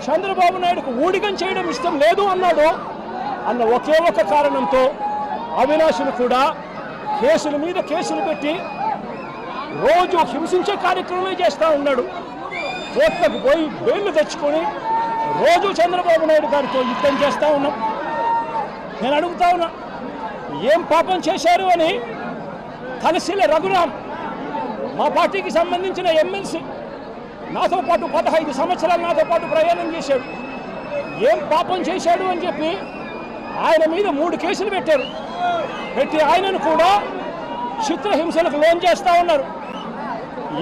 చంద్రబాబు నాయుడుకు ఊడిగం చేయడం ఇష్టం లేదు అన్నాడు అన్న ఒకే ఒక కారణంతో అవినాష్ను కూడా కేసుల మీద కేసులు పెట్టి రోజు హింసించే కార్యక్రమమే చేస్తూ ఉన్నాడు. కోర్టులకు పోయి బెయిల్ తెచ్చుకొని రోజు చంద్రబాబు నాయుడు గారితో యుద్ధం చేస్తూ ఉన్నాం. నేను అడుగుతా ఉన్నా, ఏం పాపం చేశారు అని తలసిల రఘురాం మా పార్టీకి సంబంధించిన ఎమ్మెల్సీ నాతో పాటు 15 సంవత్సరాలు నాతో పాటు ప్రయాణం చేశాడు. ఏం పాపం చేశాడు అని చెప్పి ఆయన మీద 3 కేసులు పెట్టారు. పెట్టి ఆయనను కూడా చిత్రహింసలకు లోన్ చేస్తూ ఉన్నారు.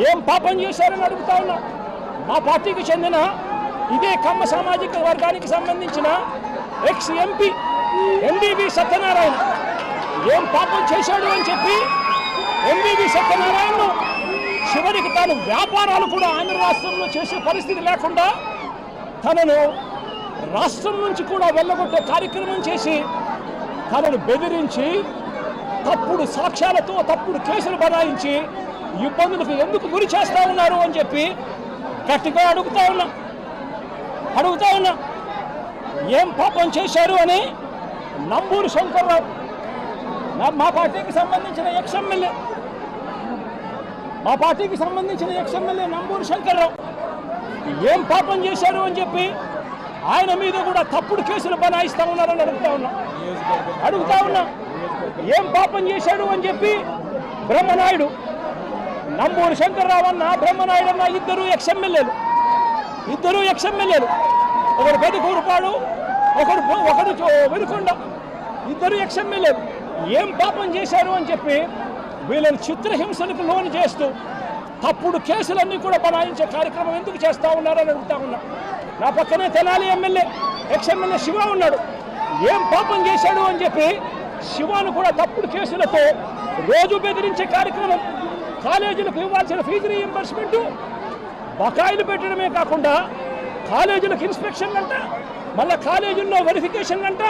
ఏం పాపం చేశారని అడుగుతా ఉన్నా. మా పార్టీకి చెందిన ఇదే కమ్మ సామాజిక వర్గానికి సంబంధించిన ఎక్స్ ఎంపీ ఎంబీబీ సత్యనారాయణ ఏం పాపం చేశాడు అని చెప్పి ఎంబీబీ సత్యనారాయణను చివరికి తాను వ్యాపారాలు కూడా ఆంధ్ర రాష్ట్రంలో చేసే పరిస్థితి లేకుండా తనను రాష్ట్రం నుంచి కూడా వెళ్ళగొట్టే కార్యక్రమం చేసి తనను బెదిరించి తప్పుడు సాక్ష్యాలతో తప్పుడు కేసులు బనాయించి ఇబ్బందులకు ఎందుకు గురి చేస్తూ ఉన్నారు అని చెప్పి గట్టిగా అడుగుతా ఉన్నా. ఏం పాపం చేశారు అని నంబూరు శంకర్రావు మా పార్టీకి సంబంధించిన ఎక్స్ ఎమ్మెల్యే నంబూరు శంకర్రావు ఏం పాపం చేశారు అని చెప్పి ఆయన మీద కూడా తప్పుడు కేసులు బనాయిస్తూ ఉన్నారని అడుగుతా ఉన్నా. ఏం పాపం చేశాడు అని చెప్పి బ్రహ్మనాయుడు నంబూరు శంకర్రావు అన్న బ్రహ్మనాయుడు అన్న ఇద్దరు ఎక్స్ ఎమ్మెల్యేలు ఒకరు పెదకూరుపాడు ఒకరు వెనుకొండ ఇద్దరు ఎక్స్ ఎమ్మెల్యేలు ఏం పాపం చేశారు అని చెప్పి వీళ్ళని చిత్రహింసలకు లోను చేస్తూ తప్పుడు కేసులన్నీ కూడా బనాయించే కార్యక్రమం ఎందుకు చేస్తూ ఉన్నారని అడుగుతా ఉన్నా. నా పక్కనే Tenali MLA ex MLA Shiva ఉన్నాడు. ఏం పాపం చేశాడు అని చెప్పి శివాను కూడా తప్పుడు కేసులతో రోజు బెదిరించే కార్యక్రమం. కాలేజీలకు ఇవ్వాల్సిన ఫీజు రీయింబర్స్మెంట్ బకాయిలు పెట్టడమే కాకుండా కాలేజీలకు ఇన్స్పెక్షన్ అంట, మళ్ళీ కాలేజీల్లో వెరిఫికేషన్ అంట,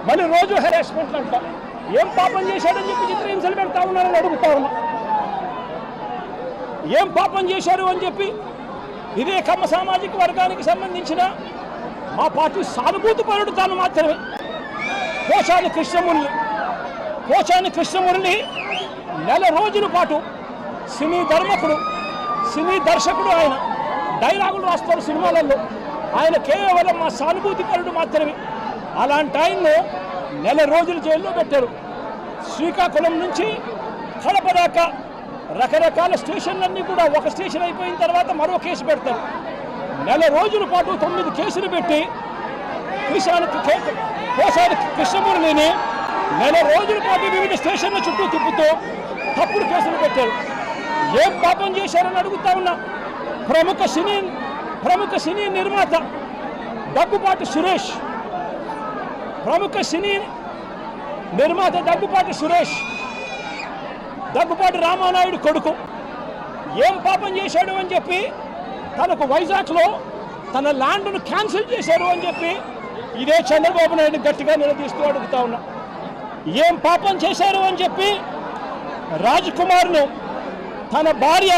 మళ్ళీ రోజు హెరాస్మెంట్లు అంట. ఏం పాపం చేశాడని చెప్పి చిత్రహింసలు పెడతా ఉన్నారని అడుగుతా ఉన్నా. ఏం పాపం చేశారు అని చెప్పి ఇదే కమ్మ సామాజిక వర్గానికి సంబంధించిన మా పార్టీ సానుభూతి పరుడు తాను మాత్రమే పోచాని కృష్ణమురళి నెల రోజుల పాటు సినీ దర్శకుడు ఆయన డైలాగులు రాస్తారు సినిమాలలో. ఆయన కేవలం మా సానుభూతి పరుడు మాత్రమే. అలాంటి ఆయన్ను నెల రోజులు జైల్లో పెట్టారు. శ్రీకాకుళం నుంచి కడప దాకా రకరకాల స్టేషన్లన్నీ కూడా ఒక స్టేషన్ అయిపోయిన తర్వాత మరో కేసు పెడతారు. నెల రోజుల పాటు 9 కేసులు పెట్టి పోసాని కృష్ణమురళిని నెల రోజుల పాటు వివిధ స్టేషన్ల చుట్టూ తిప్పుతూ తప్పుడు కేసులు పెట్టారు. ఏం పాపం చేశారని అడుగుతా ఉన్నా. ప్రముఖ సినీ నిర్మాత దగ్గుపాటి సురేష్ దగ్గుపాటి రామానాయుడు కొడుకు ఏం పాపం చేశాడు అని చెప్పి తనకు వైజాగ్లో తన ల్యాండ్ను క్యాన్సిల్ చేశారు అని చెప్పి ఇదే చంద్రబాబు నాయుడు గట్టిగా నిలదీస్తూ అడుగుతా ఉన్నా. ఏం పాపం చేశారు అని చెప్పి రాజ్కుమార్ను తన భార్య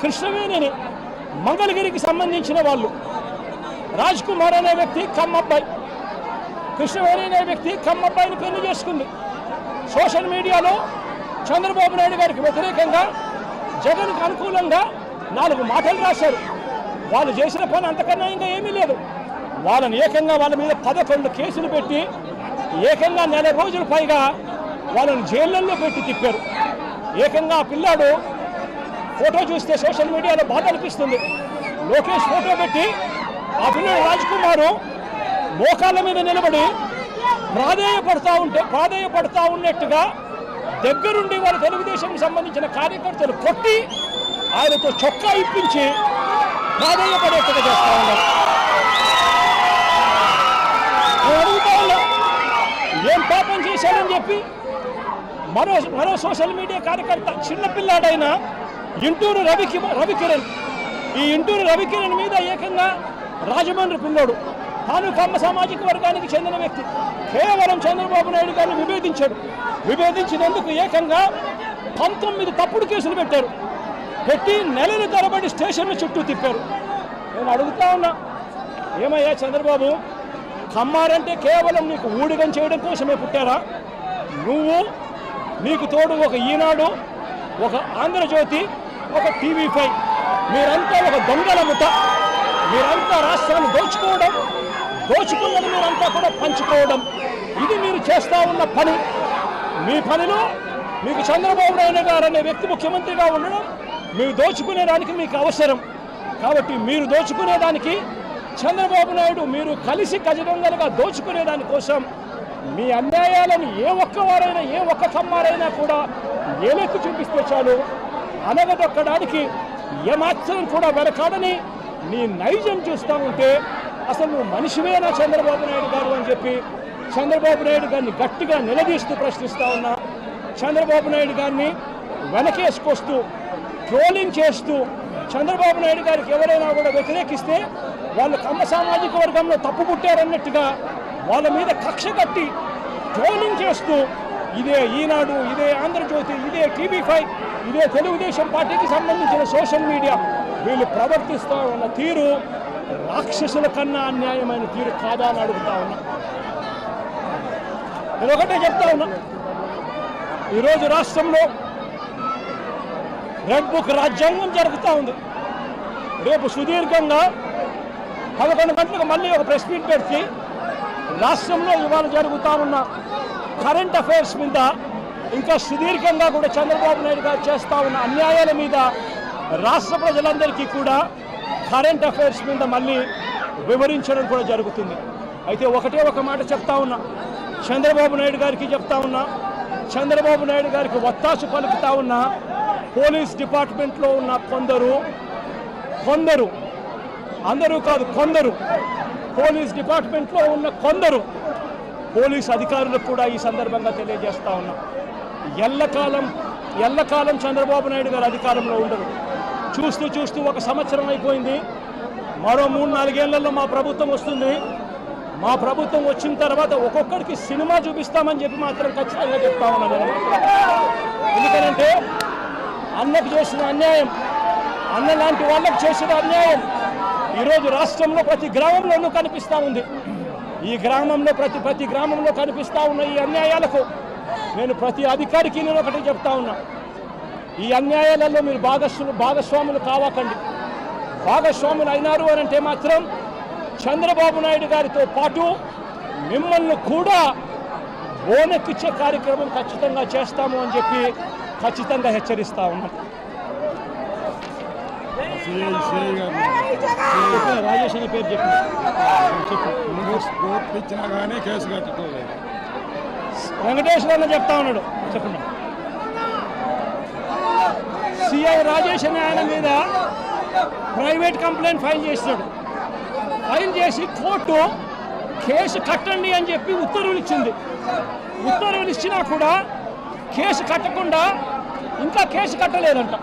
కృష్ణవేణిని మంగళగిరికి సంబంధించిన వాళ్ళు రాజ్కుమార్ అనే వ్యక్తి కమ్మబ్బాయి, కృష్ణవేణి అనే వ్యక్తి కమ్మబ్బాయిని పెళ్లి చేసుకుంది. సోషల్ మీడియాలో చంద్రబాబు నాయుడు గారికి వ్యతిరేకంగా జగన్కు అనుకూలంగా 4 మాటలు రాశారు. వాళ్ళు చేసిన పని అంతకన్నా ఇంకా ఏమీ లేదు. వాళ్ళని ఏకంగా వాళ్ళ మీద 11 కేసులు పెట్టి ఏకంగా నెల రోజుల పైగా వాళ్ళని జైళ్ళల్లో పెట్టి తిప్పారు. ఏకంగా ఆ పిల్లాడు ఫోటో చూస్తే సోషల్ మీడియాలో బాధ అనిపిస్తుంది. లోకేష్ ఫోటో పెట్టి ఆ పిల్లడు రాజ్కుమారు మోకాళ్ళ మీద నిలబడి ప్రాధేయపడతా ఉన్నట్టుగా దగ్గరుండి వాళ్ళ తెలుగుదేశం సంబంధించిన కార్యకర్తలు కొట్టి ఆయనతో చొక్కా ఇప్పించి ప్రాధేయపడేట్టుగా చేస్తా ఉన్నారు. అడుగుతా ఉన్నా, ఏం పాపం చేశాడని చెప్పి మరో సోషల్ మీడియా కార్యకర్త చిన్నపిల్లాడైన ఇంటూరు రవికిరణ్ ఈ ఇంటూరు రవికిరణ్ మీద ఏకంగా రాజమండ్రి పిల్లోడు తాను కమ్మ సామాజిక వర్గానికి చెందిన వ్యక్తి కేవలం చంద్రబాబు నాయుడు గారిని విభేదించినందుకు ఏకంగా 19 తప్పుడు కేసులు పెట్టి నెలల తరబడి స్టేషన్ల చుట్టూ తిప్పారు. నేను అడుగుతా ఉన్నా, ఏమయ్యా చంద్రబాబు, కమ్మారంటే కేవలం నీకు ఊడిగం చేయడం కోసమే పుట్టారా? నువ్వు, నీకు తోడు ఒక ఈనాడు, ఒక ఆంధ్రజ్యోతి, ఒక టీవీ5, మీరంతా ఒక దొంగల ముఠ. మీరంతా రాష్ట్రాన్ని దోచుకున్నది మీరంతా కూడా పంచుకోవడం, ఇది మీరు చేస్తూ ఉన్న పని. మీ పనిలో మీకు చంద్రబాబు నాయుడు గారు అనే వ్యక్తి ముఖ్యమంత్రిగా ఉండడం, మీరు దోచుకునేదానికి మీకు అవసరం. కాబట్టి మీరు దోచుకునేదానికి చంద్రబాబు నాయుడు, మీరు కలిసి గజదొంగలుగా దోచుకునేదానికోసం మీ అన్యాయాలను ఏ ఒక్కవారైనా, ఏ ఒక్క కమ్మారైనా కూడా ఏలెత్తి చూపిస్తే చాలు, అనగదొక్కడానికి ఏమాత్రం కూడా వెనకాడని నీ నైజం చూస్తూ ఉంటే అసలు నువ్వు మనిషివేనా చంద్రబాబు నాయుడు గారు అని చెప్పి చంద్రబాబు నాయుడు గారిని గట్టిగా నిలదీస్తూ ప్రశ్నిస్తూ ఉన్నా. చంద్రబాబు నాయుడు గారిని వెనకేసుకొస్తూ ట్రోలింగ్ చేస్తూ చంద్రబాబు నాయుడు గారికి ఎవరైనా కూడా వ్యతిరేకిస్తే వాళ్ళు కమ్మ సామాజిక వర్గంలో తప్పు పుట్టారన్నట్టుగా వాళ్ళ మీద కక్ష కట్టి ట్రోలింగ్ చేస్తూ ఇదే ఈనాడు, ఇదే ఆంధ్రజ్యోతి, ఇదే టీవీ5, ఇదే తెలుగుదేశం పార్టీకి సంబంధించిన సోషల్ మీడియా వీళ్ళు ప్రవర్తిస్తూ ఉన్న తీరు రాక్షసుల కన్నా అన్యాయమైన తీరు కాదా అని అడుగుతా ఉన్నా. నేను ఒకటే చెప్తా ఉన్నా, ఈరోజు రాష్ట్రంలో రెడ్ బుక్ రాజ్యాంగం జరుగుతూ ఉంది. రేపు సుదీర్ఘంగా 11 గంటలకు మళ్ళీ ఒక ప్రెస్ మీట్ పెట్టి రాష్ట్రంలో ఇవాళ జరుగుతూ ఉన్న కరెంట్ అఫైర్స్ మీద, ఇంకా సుదీర్ఘంగా కూడా చంద్రబాబు నాయుడు గారు చేస్తూ ఉన్న అన్యాయాల మీద రాష్ట్ర ప్రజలందరికీ కూడా కరెంట్ అఫైర్స్ మీద మళ్ళీ వివరించడం కూడా జరుగుతుంది. అయితే ఒకటే ఒక మాట చెప్తా ఉన్నా, చంద్రబాబు నాయుడు గారికి చెప్తా ఉన్నా, చంద్రబాబు నాయుడు గారికి ఒత్తాసు పలుకుతా ఉన్నా పోలీస్ డిపార్ట్మెంట్లో ఉన్న కొందరు, అందరూ కాదు కొందరు, పోలీస్ డిపార్ట్మెంట్లో ఉన్న కొందరు పోలీస్ అధికారులకు కూడా ఈ సందర్భంగా తెలియజేస్తా ఉన్నా, ఎల్లకాలం చంద్రబాబు నాయుడు గారు అధికారంలో ఉండరు. చూస్తూ 1 సంవత్సరం అయిపోయింది. మరో 3-4 ఏళ్లలో మా ప్రభుత్వం వస్తుంది. మా ప్రభుత్వం వచ్చిన తర్వాత ఒక్కొక్కరికి సినిమా చూపిస్తామని చెప్పి మాత్రం ఖచ్చితంగా చెప్తా ఉన్నాను. ఎందుకంటే అన్నకు చేసిన అన్యాయం, అన్న లాంటి వాళ్ళకు చేసిన అన్యాయం ఈరోజు రాష్ట్రంలో ప్రతి గ్రామంలోనూ కనిపిస్తూ ఉంది. ఈ గ్రామంలో ప్రతి గ్రామంలో కనిపిస్తూ ఉన్న ఈ అన్యాయాలకు నేను ప్రతి అధికారికి నేను ఒకటి చెప్తా ఉన్నా, ఈ అన్యాయాలలో మీరు భాగస్వాములు కావకండి. భాగస్వాములు అయినారు అని అంటే మాత్రం చంద్రబాబు నాయుడు గారితో పాటు మిమ్మల్ని కూడా ఓనెక్కిచ్చే కార్యక్రమం ఖచ్చితంగా చేస్తాము అని చెప్పి ఖచ్చితంగా హెచ్చరిస్తా ఉన్నాం. రాజేష్ అనే పేరు చెప్పినా కేసు కట్టుకోలేదు. వెంకటేశ్వర అన్న చెప్తా ఉన్నాడు, చెప్పండి. సిఐ రాజేష్ అనే ఆయన మీద ప్రైవేట్ కంప్లైంట్ ఫైల్ చేసినాడు. ఫైల్ చేసి కోర్టు కేసు కట్టండి అని చెప్పి ఉత్తర్వులు ఇచ్చింది. ఉత్తర్వులు ఇచ్చినా కూడా కేసు కట్టకుండా ఇంకా కేసు కట్టలేదంట.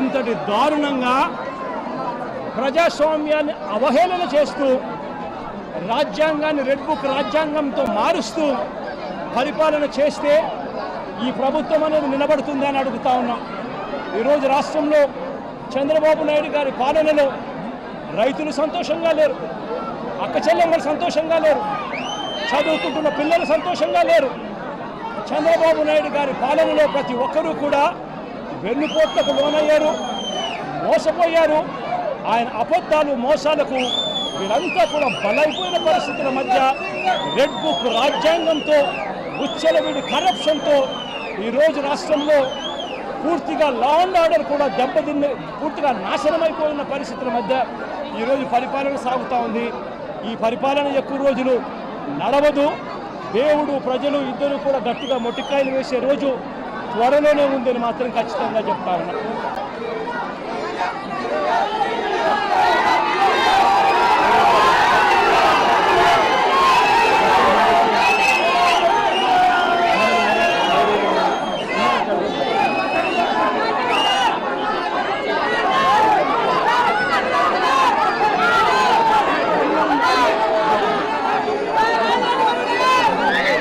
ఇంతటి దారుణంగా ప్రజాస్వామ్యాన్ని అవహేళన చేస్తూ రాజ్యాంగాన్ని రెడ్ బుక్ రాజ్యాంగంతో మారుస్తూ పరిపాలన చేస్తే ఈ ప్రభుత్వం అనేది నిలబడుతుందా అని అడుగుతా ఉన్నాం. ఈరోజు రాష్ట్రంలో చంద్రబాబు నాయుడు గారి పాలనలో రైతులు సంతోషంగా లేరు, అక్క చెల్లెమ్మలు సంతోషంగా లేరు, చదువుకుంటున్న పిల్లలు సంతోషంగా లేరు. చంద్రబాబు నాయుడు గారి పాలనలో ప్రతి ఒక్కరూ కూడా వెన్నుపోట్లకు లోనయ్యారు, మోసపోయారు. ఆయన అబద్ధాలు, మోసాలకు వీరంతా కూడా బలైపోయిన పరిస్థితుల మధ్య రెడ్ బుక్ రాజ్యాంగంతో, ఉచ్చలవిడి కరప్షన్తో ఈరోజు రాష్ట్రంలో పూర్తిగా లా అండ్ ఆర్డర్ కూడా దెబ్బతిన్న, పూర్తిగా నాశనమైపోయిన పరిస్థితుల మధ్య ఈరోజు పరిపాలన సాగుతూ ఉంది. ఈ పరిపాలన ఎక్కువ రోజులు నడవదు. దేవుడు, ప్రజలు ఇద్దరు కూడా గట్టిగా మొట్టికాయలు వేసే రోజు త్వరలోనే ఉందని మాత్రం ఖచ్చితంగా చెప్తా ఉన్నా.